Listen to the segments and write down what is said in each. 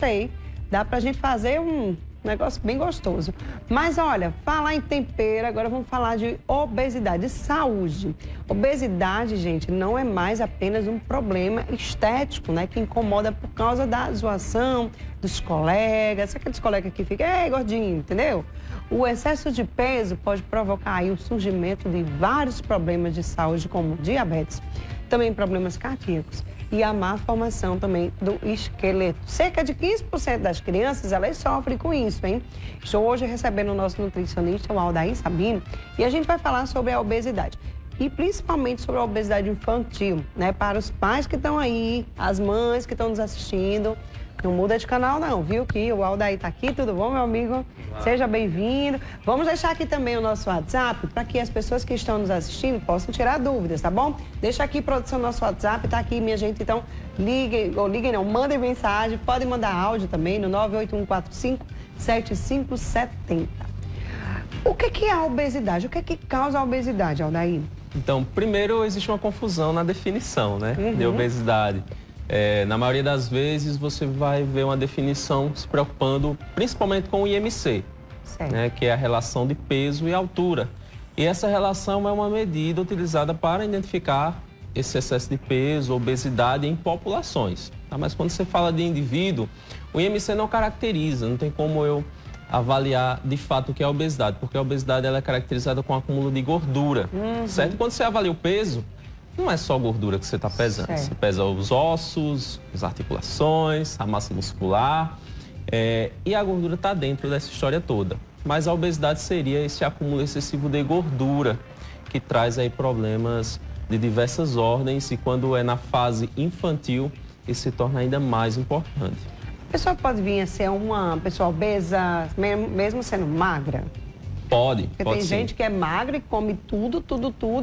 sei, dá pra gente fazer um negócio bem gostoso. Mas olha, falar em tempero, agora vamos falar de obesidade, saúde. Obesidade, gente, não é mais apenas um problema estético, né? Que incomoda por causa da zoação dos colegas, aqueles colegas que ficam, ei, gordinho, entendeu? O excesso de peso pode provocar aí o surgimento de vários problemas de saúde, como diabetes, também problemas cardíacos e a má formação também do esqueleto. Cerca de 15% das crianças, elas sofrem com isso, hein? Estou hoje recebendo o nosso nutricionista, o Aldair Sabino, e a gente vai falar sobre a obesidade. E principalmente sobre a obesidade infantil, né? Para os pais que estão aí, as mães que estão nos assistindo. Não muda de canal não, viu? Que o Aldair está aqui, tudo bom, meu amigo? Olá. Seja bem-vindo. Vamos deixar aqui também o nosso WhatsApp para que as pessoas que estão nos assistindo possam tirar dúvidas, tá bom? Deixa aqui, produção, nosso WhatsApp, tá aqui, minha gente. Então, liguem não, mandem mensagem, podem mandar áudio também no 98145-7570. O que é a obesidade? O que causa a obesidade, Aldair? Então, primeiro, existe uma confusão na definição, né, de obesidade. Na maioria das vezes, você vai ver uma definição se preocupando principalmente com o IMC, né, que é a relação de peso e altura. E essa relação é uma medida utilizada para identificar esse excesso de peso, obesidade em populações. Tá? Mas quando você fala de indivíduo, o IMC não caracteriza, não tem como eu avaliar de fato o que é a obesidade, porque a obesidade ela é caracterizada com acúmulo de gordura, certo? Quando você avalia o peso, não é só gordura que você está pesando. Certo. Você pesa os ossos, as articulações, a massa muscular, e a gordura está dentro dessa história toda. Mas a obesidade seria esse acúmulo excessivo de gordura, que traz aí problemas de diversas ordens, e quando é na fase infantil, isso se torna ainda mais importante. A pessoa pode vir a ser uma pessoa obesa, mesmo sendo magra? Pode, porque pode tem sim. gente que é magra e come tudo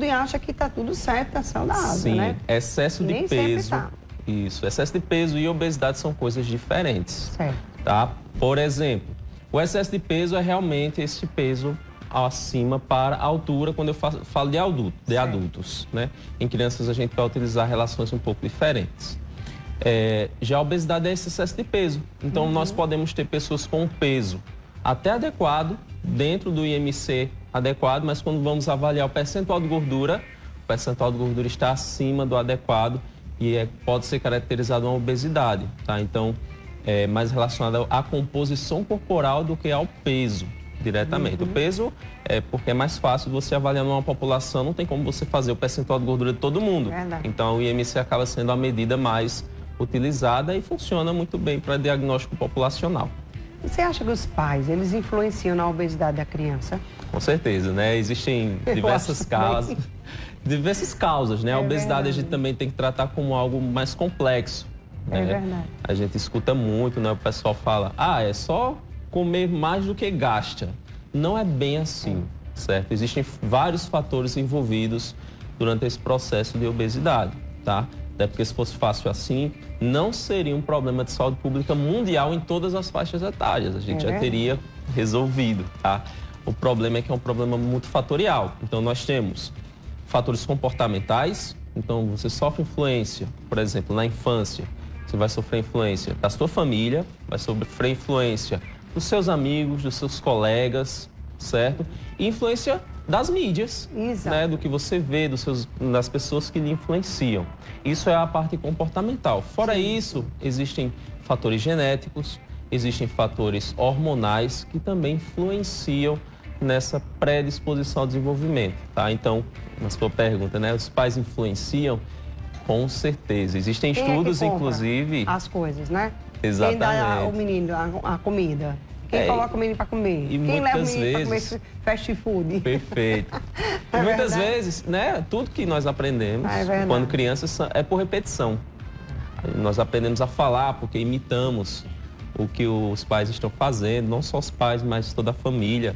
e acha que tá tudo certo, tá saudável, sim, né? Excesso de Nem peso. Tá. Isso, excesso de peso e obesidade são coisas diferentes. Certo. Tá? Por exemplo, o excesso de peso é realmente esse peso acima para a altura, quando eu falo de adultos, né? Em crianças a gente vai utilizar relações um pouco diferentes. Já a obesidade é esse excesso de peso. Então nós podemos ter pessoas com peso até adequado, dentro do IMC adequado, mas quando vamos avaliar o percentual de gordura está acima do adequado e pode ser caracterizado uma obesidade, tá? Então, é mais relacionado à composição corporal do que ao peso, diretamente. O peso é porque é mais fácil você avaliar numa população, não tem como você fazer o percentual de gordura de todo mundo. Verdade. Então, o IMC acaba sendo a medida mais utilizada e funciona muito bem para diagnóstico populacional. Você acha que os pais, eles influenciam na obesidade da criança? Com certeza, né? Existem diversas causas, né? A obesidade a gente também tem que tratar como algo mais complexo. É né? verdade. A gente escuta muito, né? O pessoal fala, é só comer mais do que gasta. Não é bem assim, certo? Existem vários fatores envolvidos durante esse processo de obesidade, tá? Até porque se fosse fácil assim, não seria um problema de saúde pública mundial em todas as faixas etárias. A gente já teria resolvido, tá? O problema é que é um problema multifatorial. Então, nós temos fatores comportamentais. Então, você sofre influência, por exemplo, na infância. Você vai sofrer influência da sua família, vai sofrer influência dos seus amigos, dos seus colegas, certo? E influência das mídias, né, do que você vê, das pessoas que lhe influenciam. Isso é a parte comportamental. Fora isso, existem fatores genéticos, existem fatores hormonais que também influenciam nessa predisposição ao desenvolvimento, tá? Então, na sua pergunta, né, os pais influenciam? Com certeza. Existem estudos, inclusive... as coisas, né? Exatamente. Quem dá ao menino a comida? Quem coloca o menino para comer? Quem leva o menino para comer fast food? Perfeito. E muitas vezes, né, tudo que nós aprendemos quando crianças é por repetição. Nós aprendemos a falar porque imitamos o que os pais estão fazendo, não só os pais, mas toda a família.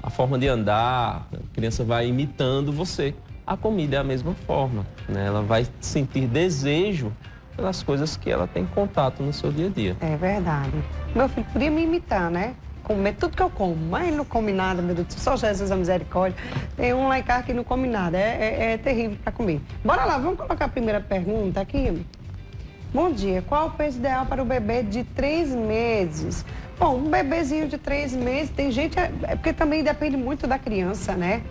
A forma de andar, a criança vai imitando você. A comida é a mesma forma, né? Ela vai sentir desejo pelas coisas que ela tem contato no seu dia a dia. É verdade. Meu filho podia me imitar, né? Comer tudo que eu como, mas ele não come nada, meu Deus, só Jesus a misericórdia. Tem um lá em casa que não come nada, é terrível para comer. Bora lá, vamos colocar a primeira pergunta aqui. Bom dia. Qual o peso ideal para o bebê de 3 meses? Bom, um bebezinho de 3 meses, tem gente... É porque também depende muito da criança, né?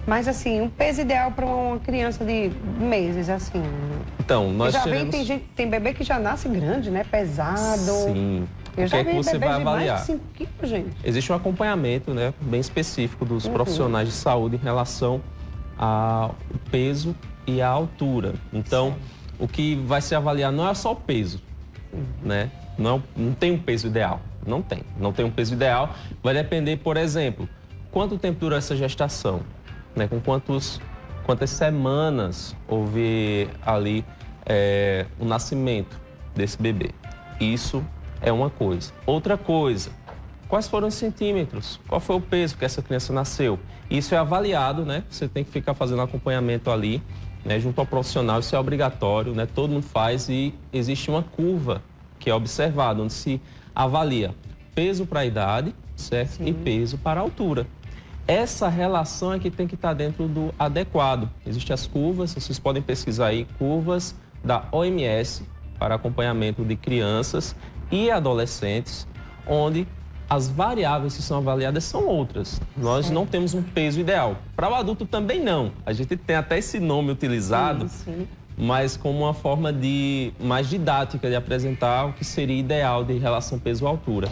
Mas, assim, um peso ideal para uma criança de meses, assim... Então, nós já teremos... tem bebê que já nasce grande, né? Pesado. Sim. Eu já O que é que vi você bebês vai de mais avaliar? de 5 quilos, gente. Existe um acompanhamento, né, bem específico dos profissionais de saúde em relação ao peso e à altura. Então, o que vai se avaliar não é só o peso, né? Não tem um peso ideal. Não tem um peso ideal. Vai depender, por exemplo, quanto tempo dura essa gestação, né? Com quantas semanas houve ali o nascimento desse bebê. Isso é uma coisa. Outra coisa, quais foram os centímetros? Qual foi o peso que essa criança nasceu? Isso é avaliado, né? Você tem que ficar fazendo acompanhamento ali, né? Junto ao profissional, isso é obrigatório, né? Todo mundo faz e existe uma curva que é observada, onde se avalia peso para a idade, certo? Sim. E peso para a altura. Essa relação é que tem que estar dentro do adequado. Existem as curvas, vocês podem pesquisar aí, curvas da OMS para acompanhamento de crianças e adolescentes, onde as variáveis que são avaliadas são outras. Nós não temos um peso ideal. Para o adulto também não. A gente tem até esse nome utilizado, mas como uma forma mais didática de apresentar o que seria ideal de relação peso-altura.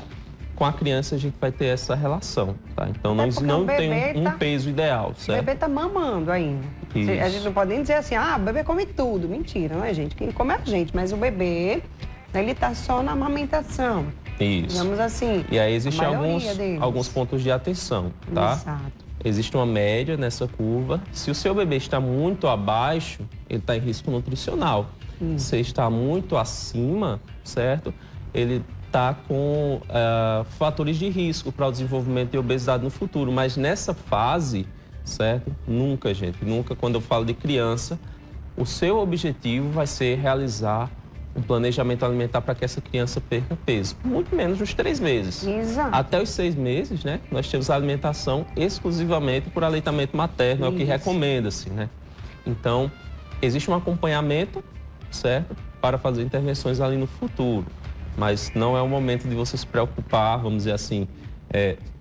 Com a criança a gente vai ter essa relação, tá? Então nós não temos um peso ideal, certo? O bebê tá mamando ainda. Isso. A gente não pode nem dizer assim, o bebê come tudo. Mentira, não é, gente? Quem come é a gente, mas o bebê, ele tá só na amamentação. Isso. Digamos assim. E aí existem alguns pontos de atenção, tá? Exato. Existe uma média nessa curva. Se o seu bebê está muito abaixo, ele está em risco nutricional. Se está muito acima, certo? Ele está com fatores de risco para o desenvolvimento de obesidade no futuro. Mas nessa fase, certo? Nunca, quando eu falo de criança, o seu objetivo vai ser realizar um planejamento alimentar para que essa criança perca peso. Muito menos nos 3 meses. Exato. Até os 6 meses, né? Nós temos a alimentação exclusivamente por aleitamento materno, é o que recomenda-se, né? Então, existe um acompanhamento, certo? Para fazer intervenções ali no futuro. Mas não é o momento de você se preocupar, vamos dizer assim,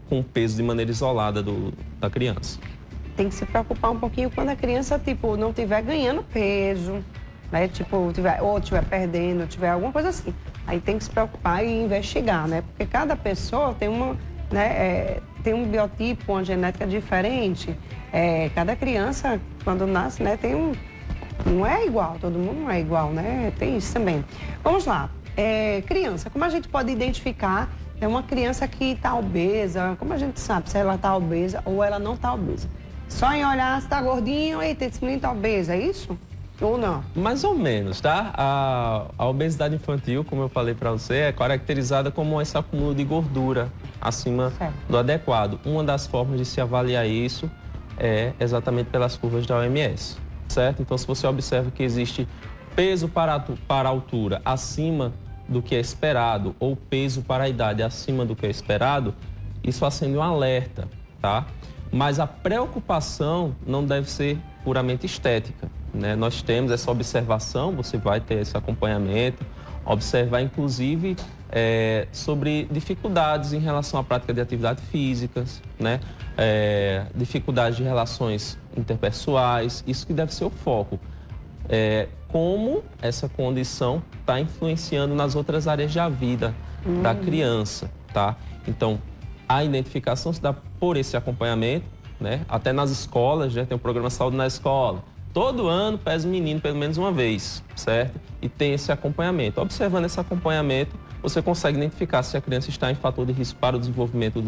com o peso de maneira isolada da criança. Tem que se preocupar um pouquinho quando a criança, não estiver ganhando peso, né? Ou estiver perdendo, tiver alguma coisa assim. Aí tem que se preocupar e investigar, né? Porque cada pessoa tem tem um biotipo, uma genética diferente. Cada criança, quando nasce, né, não é igual, todo mundo não é igual, né? Tem isso também. Vamos lá. Criança, como a gente pode identificar uma criança que está obesa? Como a gente sabe se ela está obesa ou ela não está obesa? Só em olhar se está gordinho, eita, esse menino está obeso, é isso? Ou não? Mais ou menos, tá? A obesidade infantil, como eu falei para você, é caracterizada como esse acúmulo de gordura acima do adequado. Uma das formas de se avaliar isso é exatamente pelas curvas da OMS, certo? Então, se você observa que existe peso para a altura acima do que é esperado ou peso para a idade acima do que é esperado, isso acende um alerta, tá? Mas a preocupação não deve ser puramente estética, né? Nós temos essa observação, você vai ter esse acompanhamento, observar inclusive sobre dificuldades em relação à prática de atividades físicas, né? Dificuldades de relações interpessoais, isso que deve ser o foco. Como essa condição está influenciando nas outras áreas da vida da criança, tá? Então, a identificação se dá por esse acompanhamento, né? Até nas escolas, né? Tem um programa de saúde na escola. Todo ano pesa o menino pelo menos uma vez, certo? E tem esse acompanhamento. Observando esse acompanhamento, você consegue identificar se a criança está em fator de risco para o desenvolvimento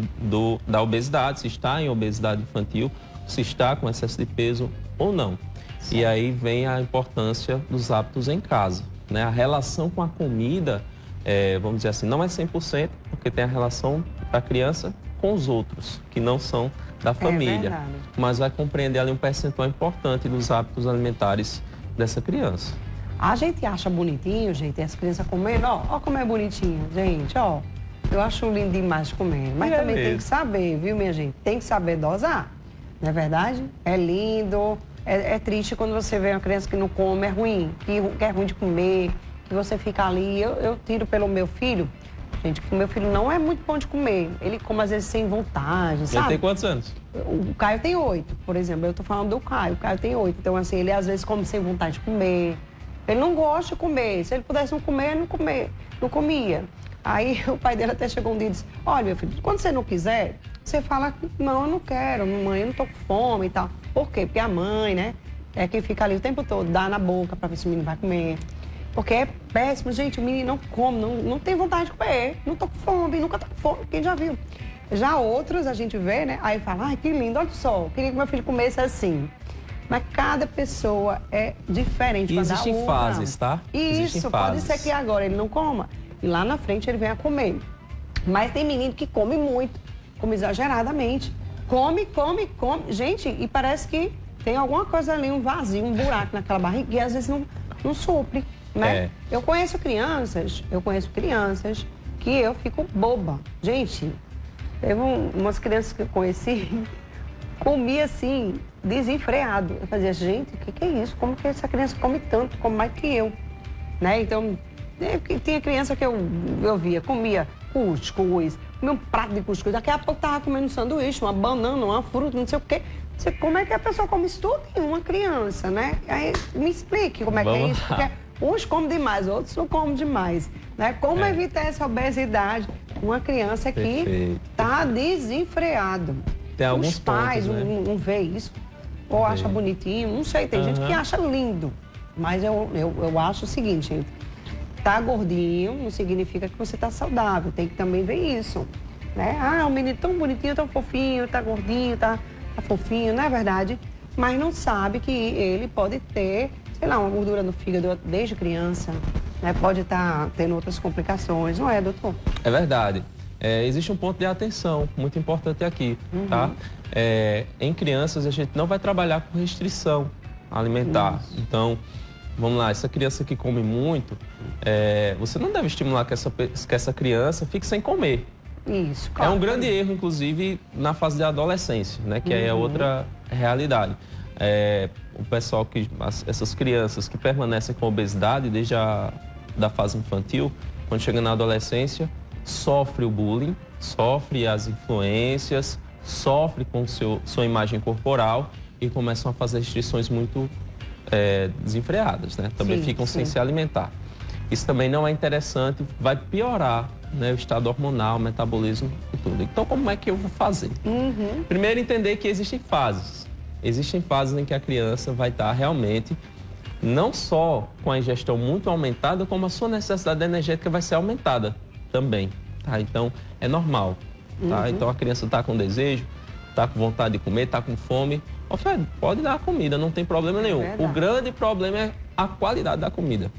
da obesidade, se está em obesidade infantil, se está com excesso de peso ou não. E aí vem a importância dos hábitos em casa, né? A relação com a comida, vamos dizer assim, não é 100%, porque tem a relação da criança com os outros, que não são da família. Mas vai compreender ali um percentual importante dos hábitos alimentares dessa criança. A gente acha bonitinho, gente, as crianças comendo, ó como é bonitinho, gente, ó. Eu acho lindo demais comer, mas também tem que saber, viu, minha gente? Tem que saber dosar, não é verdade? É lindo. É triste quando você vê uma criança que não come, é ruim, que é ruim de comer, que você fica ali. Eu tiro pelo meu filho, gente, que o meu filho não é muito bom de comer. Ele come às vezes sem vontade, sabe? Ele tem quantos anos? O Caio tem 8, por exemplo. Eu tô falando do Caio. O Caio tem 8. Então, assim, ele às vezes come sem vontade de comer. Ele não gosta de comer. Se ele pudesse não comer, não comia. Aí o pai dele até chegou um dia e disse: olha, meu filho, quando você não quiser, você fala: não, eu não quero, mãe, eu não tô com fome e tal. Por quê? Porque a mãe, né, é quem fica ali o tempo todo, dá na boca pra ver se o menino vai comer. Porque é péssimo, gente, o menino não come, não tem vontade de comer. Não tô com fome, nunca tô com fome, quem já viu? Já outros a gente vê, né, aí fala: ai, que lindo, olha só, queria que meu filho comesse assim. Mas cada pessoa é diferente. E existem fases, tá? Isso, pode ser que agora ele não coma e lá na frente ele venha comer. Mas tem menino que come muito, come exageradamente. Come. Gente, e parece que tem alguma coisa ali, um vazio, um buraco naquela barriga e às vezes não supre, né? É. Eu conheço crianças que eu fico boba. Gente, teve umas crianças que eu conheci, comia assim, desenfreado. Eu fazia: gente, o que é isso? Como que essa criança come tanto, come mais que eu? Né? Então, tinha criança que eu via, comia cuscuz, comia um prato de cuscuz, daqui a pouco tava comendo um sanduíche, uma banana, uma fruta, não sei o quê. Como é que a pessoa come isso tudo em uma criança, né? Aí me explique como é que é isso, porque uns comem demais, outros não comem demais, né? Como evitar essa obesidade? Uma criança que tá desenfreado. Tem alguns Os pais pontos, né? não vê isso, ou acha bonitinho, não sei, tem gente que acha lindo. Mas eu acho o seguinte, gente, tá gordinho não significa que você tá saudável, tem que também ver isso, né? Ah, o menino tão bonitinho, tão fofinho, tá gordinho, tá fofinho, não é verdade? Mas não sabe que ele pode ter, sei lá, uma gordura no fígado desde criança, né? Pode estar tendo outras complicações, não é, doutor? É verdade. Existe um ponto de atenção muito importante aqui, tá? Em crianças, a gente não vai trabalhar com restrição alimentar. Isso. Então, vamos lá, essa criança que come muito, você não deve estimular que essa criança fique sem comer. Isso, claro. É um grande erro, inclusive, na fase da adolescência, né? Que aí é outra realidade. O pessoal essas crianças que permanecem com obesidade desde da fase infantil, quando chega na adolescência, sofre o bullying, sofre as influências, sofre com sua imagem corporal e começam a fazer restrições muito desenfreadas, né? Também ficam sem se alimentar. Isso também não é interessante, vai piorar, né, o estado hormonal, o metabolismo e tudo. Então, como é que eu vou fazer? Primeiro, entender que existem fases. Existem fases em que a criança vai estar realmente não só com a ingestão muito aumentada, como a sua necessidade energética vai ser aumentada também, tá? Então, é normal, tá? Então, a criança está com desejo, está com vontade de comer, está com fome, pode dar a comida, não tem problema nenhum. O grande problema é a qualidade da comida.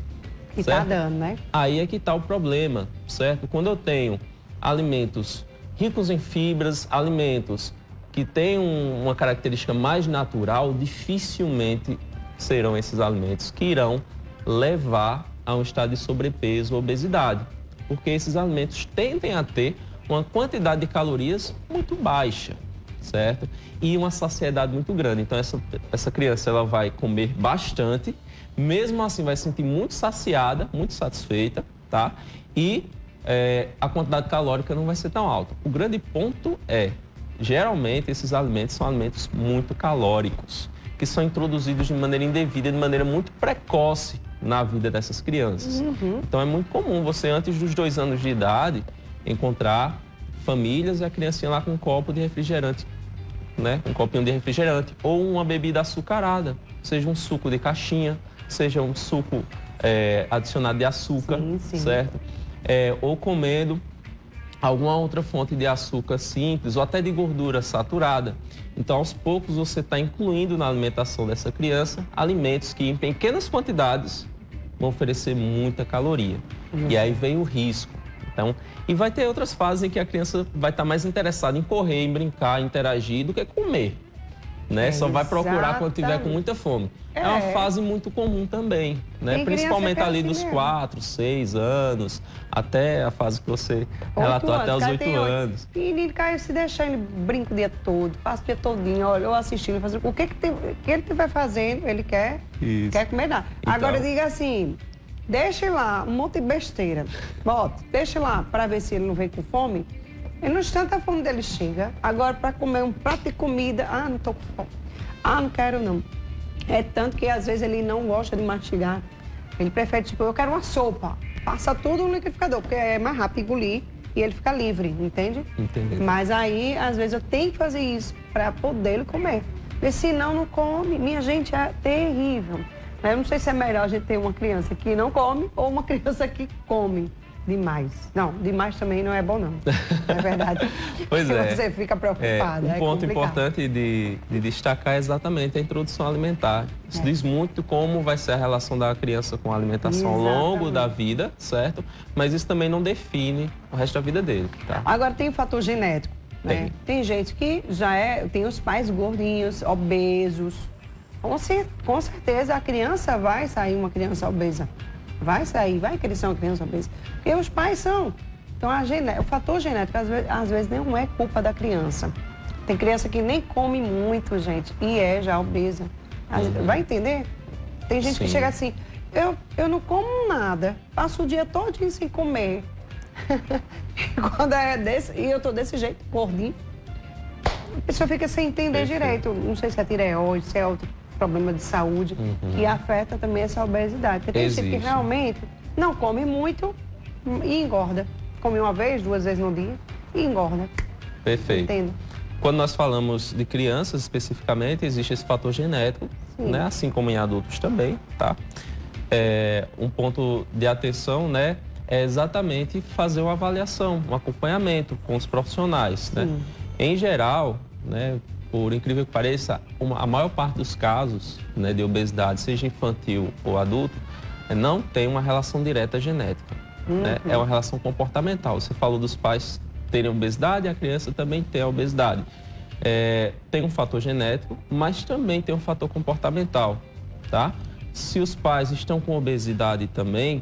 Que está dando, né? Aí é que está o problema, certo? Quando eu tenho alimentos ricos em fibras, alimentos que têm uma característica mais natural, dificilmente serão esses alimentos que irão levar a um estado de sobrepeso ou obesidade. Porque esses alimentos tendem a ter uma quantidade de calorias muito baixa, certo? E uma saciedade muito grande. Então, essa criança ela vai comer bastante, mesmo assim vai se sentir muito saciada, muito satisfeita, tá? E a quantidade calórica não vai ser tão alta. O grande ponto geralmente, esses alimentos são alimentos muito calóricos, que são introduzidos de maneira indevida, de maneira muito precoce na vida dessas crianças. Então, é muito comum você, antes dos 2 anos de idade, encontrar famílias e a criancinha lá com um copo de refrigerante, né? Um copinho de refrigerante ou uma bebida açucarada, seja um suco de caixinha, seja um suco adicionado de açúcar, certo? Ou comendo alguma outra fonte de açúcar simples ou até de gordura saturada. Então, aos poucos, você está incluindo na alimentação dessa criança alimentos que, em pequenas quantidades, vão oferecer muita caloria. E aí vem o risco. Então, e vai ter outras fases em que a criança vai estar mais interessada em correr, em brincar, interagir, do que comer. Né? Só vai procurar quando tiver com muita fome. É uma fase muito comum também, né? Principalmente ali dos 4, 6 anos, até a fase que você relatou, até os 8 anos. E ele cai, se deixar, ele brinca o dia todo, passa o dia todinho, olha, eu assistindo, fazendo o que ele estiver fazendo, ele quer comer nada. Então, agora, diga assim, deixe lá um monte de besteira. Bota, deixe lá para ver se ele não vem com fome. E no instante a fome dele chega. Agora, para comer um prato de comida, não tô com fome. Não quero não. É tanto que às vezes ele não gosta de mastigar. Ele prefere, tipo, eu quero uma sopa. Passa tudo no liquidificador, porque é mais rápido engolir e ele fica livre, entende? Entendi. Mas aí, às vezes, eu tenho que fazer isso para poder ele comer. Porque senão não come. Minha gente, é terrível. Eu não sei se é melhor a gente ter uma criança que não come ou uma criança que come demais. Não, demais também não é bom, não. É verdade. Pois é. Você fica preocupada. Um ponto complicado. importante de destacar é exatamente a introdução alimentar. Isso diz muito como vai ser a relação da criança com a alimentação ao longo da vida, certo? Mas isso também não define o resto da vida dele, tá? Agora, tem o fator genético, né? Tem gente que tem os pais gordinhos, obesos. Com certeza a criança vai sair uma criança obesa. Vai crescer uma criança obesa. Porque os pais são. Então, o fator genético, às vezes, não é culpa da criança. Tem criança que nem come muito, gente, e é já obesa. Vai entender? Tem gente que chega assim, eu não como nada, passo o dia todo sem comer. Quando e eu tô desse jeito, gordinho, a pessoa fica sem entender direito. Não sei se é tireoide, se é outro problema de saúde, que afeta também essa obesidade. Porque tem gente que realmente não come muito e engorda. Come uma vez, 2 vezes no dia e engorda. Perfeito. Entendo. Quando nós falamos de crianças especificamente, existe esse fator genético, né? Assim como em adultos também, tá? Um ponto de atenção, né? É exatamente fazer uma avaliação, um acompanhamento com os profissionais, né? Em geral, né? Por incrível que pareça, a maior parte dos casos, né, de obesidade, seja infantil ou adulto, não tem uma relação direta genética. Né? É uma relação comportamental. Você falou dos pais terem obesidade, a criança também tem a obesidade. Tem um fator genético, mas também tem um fator comportamental. Tá? Se os pais estão com obesidade também,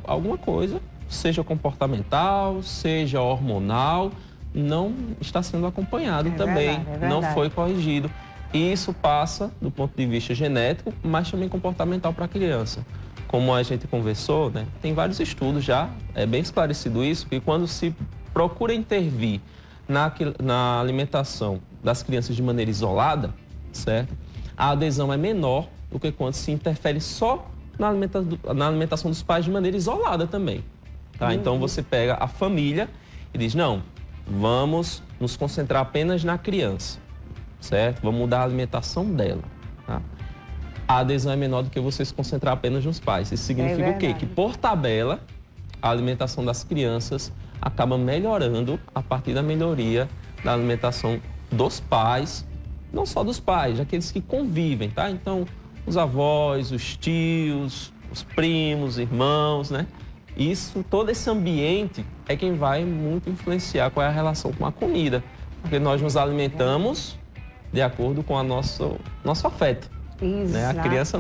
alguma coisa, seja comportamental, seja hormonal, não está sendo acompanhado também, não foi corrigido. E isso passa do ponto de vista genético, mas também comportamental para a criança. Como a gente conversou, né, tem vários estudos já, é bem esclarecido isso, que quando se procura intervir na alimentação das crianças de maneira isolada, certo? A adesão é menor do que quando se interfere só na alimentação dos pais de maneira isolada também. Tá? Então você pega a família e diz, não, vamos nos concentrar apenas na criança, certo? Vamos mudar a alimentação dela, tá? A adesão é menor do que você se concentrar apenas nos pais. Isso significa o quê? Que, por tabela, a alimentação das crianças acaba melhorando a partir da melhoria da alimentação dos pais, não só dos pais, daqueles que convivem, tá? Então, os avós, os tios, os primos, irmãos, né? Todo esse ambiente é quem vai muito influenciar qual é a relação com a comida. Porque nós nos alimentamos de acordo com nosso afeto. Né? A criança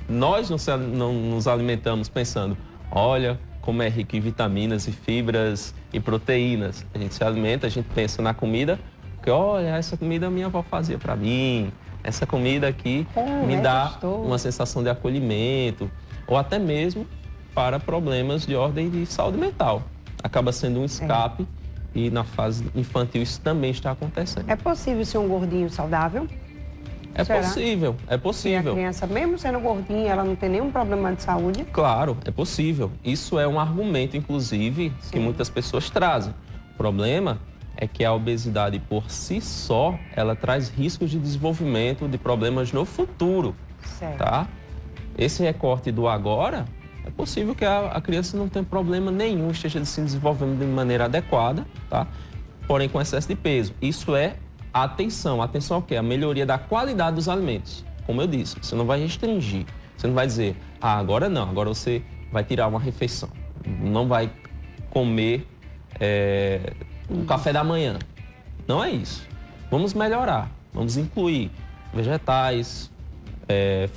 nós não nos alimentamos pensando, olha como é rico em vitaminas e fibras e proteínas. A gente se alimenta, a gente pensa na comida, porque olha, essa comida minha avó fazia para mim, essa comida aqui me dá uma sensação de acolhimento, ou até mesmo para problemas de ordem de saúde mental. Acaba sendo um escape e na fase infantil isso também está acontecendo. É possível ser um gordinho saudável? É possível. E a criança, mesmo sendo gordinha, ela não tem nenhum problema de saúde? Claro, é possível. Isso é um argumento, inclusive, que muitas pessoas trazem. O problema é que a obesidade por si só, ela traz riscos de desenvolvimento de problemas no futuro. Tá? Esse recorte do agora, é possível que a criança não tenha problema nenhum, esteja se desenvolvendo de maneira adequada, tá? Porém com excesso de peso. Isso é atenção. Atenção ao quê? A melhoria da qualidade dos alimentos. Como eu disse, você não vai restringir. Você não vai dizer, agora não, agora você vai tirar uma refeição. Não vai comer o café da manhã. Não é isso. Vamos melhorar. Vamos incluir vegetais,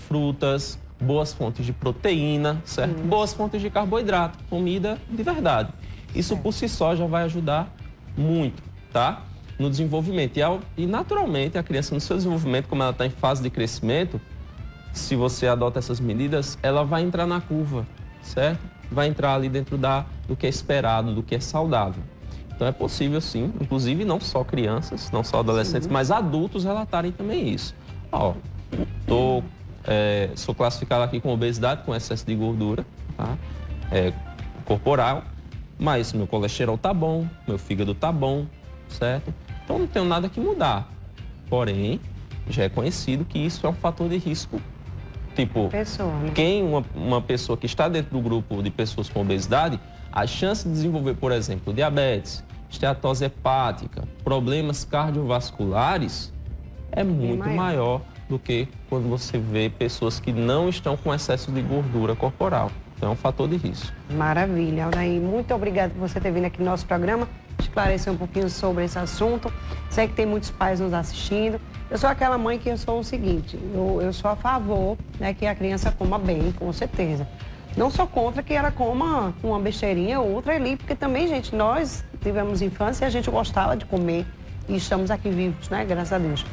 frutas, boas fontes de proteína, certo? Boas fontes de carboidrato, comida de verdade. Isso por si só já vai ajudar muito, tá? No desenvolvimento. E naturalmente a criança no seu desenvolvimento, como ela está em fase de crescimento, se você adota essas medidas, ela vai entrar na curva certo? Vai entrar ali dentro do que é esperado, do que é saudável. Então é possível sim, inclusive não só crianças, não só adolescentes, mas adultos relatarem também isso. Ó, sou classificado aqui com obesidade, com excesso de gordura, tá? Corporal, mas meu colesterol tá bom, meu fígado tá bom, certo? Então não tenho nada que mudar. Porém, já é conhecido que isso é um fator de risco. Tipo, uma pessoa que está dentro do grupo de pessoas com obesidade, a chance de desenvolver, por exemplo, diabetes, esteatose hepática, problemas cardiovasculares é muito maior do que quando você vê pessoas que não estão com excesso de gordura corporal. Então é um fator de risco. Maravilha, Aldair. Muito obrigada por você ter vindo aqui no nosso programa, esclarecer um pouquinho sobre esse assunto. Sei que tem muitos pais nos assistindo. Eu sou aquela mãe que eu sou o seguinte, eu sou a favor, né, que a criança coma bem, com certeza. Não sou contra que ela coma uma besteirinha ou outra ali, porque também, gente, nós tivemos infância e a gente gostava de comer e estamos aqui vivos, né, graças a Deus.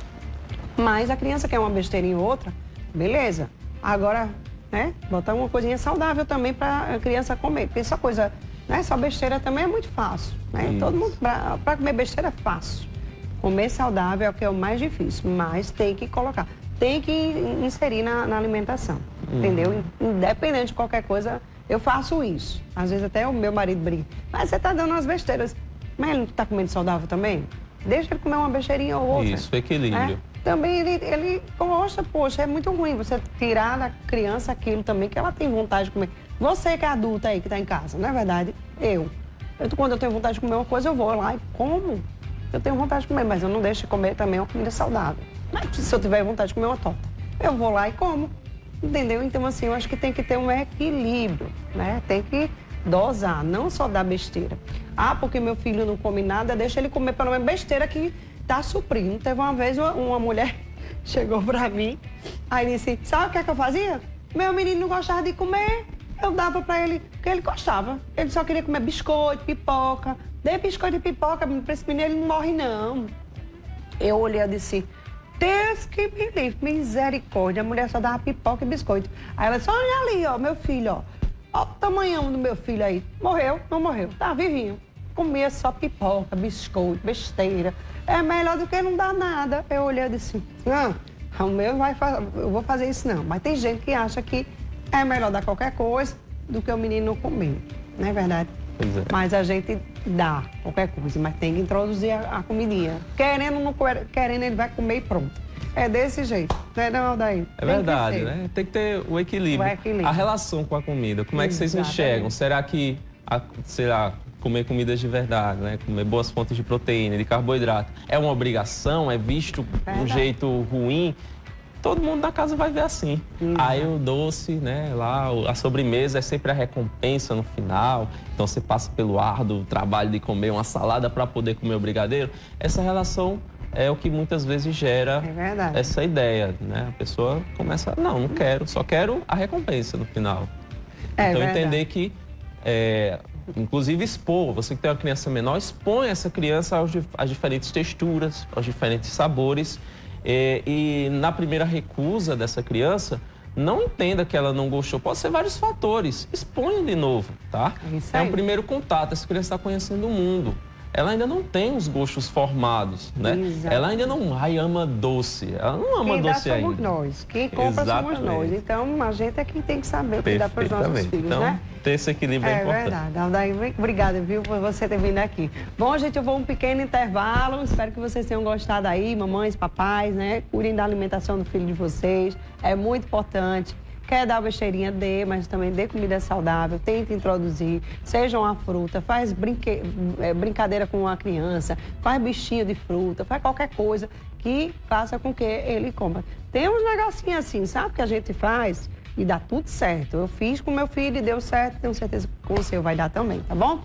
Mas a criança quer uma besteirinha ou outra, beleza. Agora, né, botar uma coisinha saudável também para a criança comer, porque essa coisa, né, só besteira também é muito fácil, né? Todo mundo, para comer besteira é fácil. Comer saudável é o que é o mais difícil, mas tem que colocar, tem que inserir na alimentação, entendeu? Independente de qualquer coisa, eu faço isso. Às vezes até o meu marido briga, mas você tá dando umas besteiras, mas ele não tá comendo saudável também? Deixa ele comer uma besteirinha ou outra. Isso, equilíbrio. Também ele gosta, poxa, é muito ruim você tirar da criança aquilo também que ela tem vontade de comer. Você que é adulta aí, que tá em casa, não é verdade? Quando eu tenho vontade de comer uma coisa, eu vou lá e como. Eu tenho vontade de comer, mas eu não deixo de comer também uma comida saudável. Mas se eu tiver vontade de comer uma torta, eu vou lá e como, entendeu? Então, assim, eu acho que tem que ter um equilíbrio, né? Tem que dosar, não só dar besteira. Ah, porque meu filho não come nada, deixa ele comer pelo menos besteira que tá suprindo. Teve uma vez uma mulher chegou pra mim, aí disse, sabe o que é que eu fazia? Meu menino não gostava de comer, eu dava pra ele o que ele gostava. Ele só queria comer biscoito, pipoca. Dei biscoito e pipoca pra esse menino, ele não morre não. Eu olhei e disse, Deus que me livre, misericórdia. A mulher só dava pipoca e biscoito. Aí ela disse, olha ali, ó, meu filho, ó. Olha o tamanhão do meu filho aí. Morreu? Não morreu. Tá vivinho. Comia só pipoca, biscoito, besteira. É melhor do que não dar nada. Eu olhei e disse, o meu eu vou fazer isso não. Mas tem gente que acha que é melhor dar qualquer coisa do que o menino não comer. Não é verdade? Pois é. Mas a gente dá qualquer coisa, mas tem que introduzir a comidinha. Querendo ou não querendo, ele vai comer e pronto. É desse jeito, né, Aldair? É verdade, né? Tem que ter o equilíbrio. A relação com a comida, como é que vocês enxergam? Será que, sei lá, comer comidas de verdade, né? Comer boas fontes de proteína, de carboidrato, é uma obrigação? É visto de um jeito ruim? Todo mundo da casa vai ver assim. Aí o doce, né, lá, a sobremesa é sempre a recompensa no final. Então você passa pelo árduo trabalho de comer uma salada para poder comer o brigadeiro. Essa relação é o que muitas vezes gera essa ideia, né? A pessoa começa, não quero, só quero a recompensa no final. Então entender que, inclusive expor, você que tem uma criança menor, expõe essa criança às diferentes texturas, aos diferentes sabores. E na primeira recusa dessa criança, não entenda que ela não gostou. Pode ser vários fatores. Exponha de novo, tá? É um primeiro contato. Essa criança está conhecendo o mundo. Ela ainda não tem os gostos formados, né? Exatamente. Ela ainda não ama doce. Ela não ama doce ainda. Quem dá somos nós. Quem compra somos nós. Então, a gente é quem tem que saber o que dá para os nossos filhos, então, né? Ter esse equilíbrio é importante. É verdade. Aldair, obrigada, viu, por você ter vindo aqui. Bom, gente, eu vou um pequeno intervalo. Espero que vocês tenham gostado aí, mamães, papais, né? Cuidem da alimentação do filho de vocês. É muito importante. Quer dar besteirinha, dê, mas também dê comida saudável, tente introduzir, seja uma fruta, faz brincadeira com a criança, faz bichinho de fruta, faz qualquer coisa que faça com que ele coma. Tem uns negocinhos assim, sabe, que a gente faz e dá tudo certo. Eu fiz com meu filho e deu certo, tenho certeza que com o seu vai dar também, tá bom?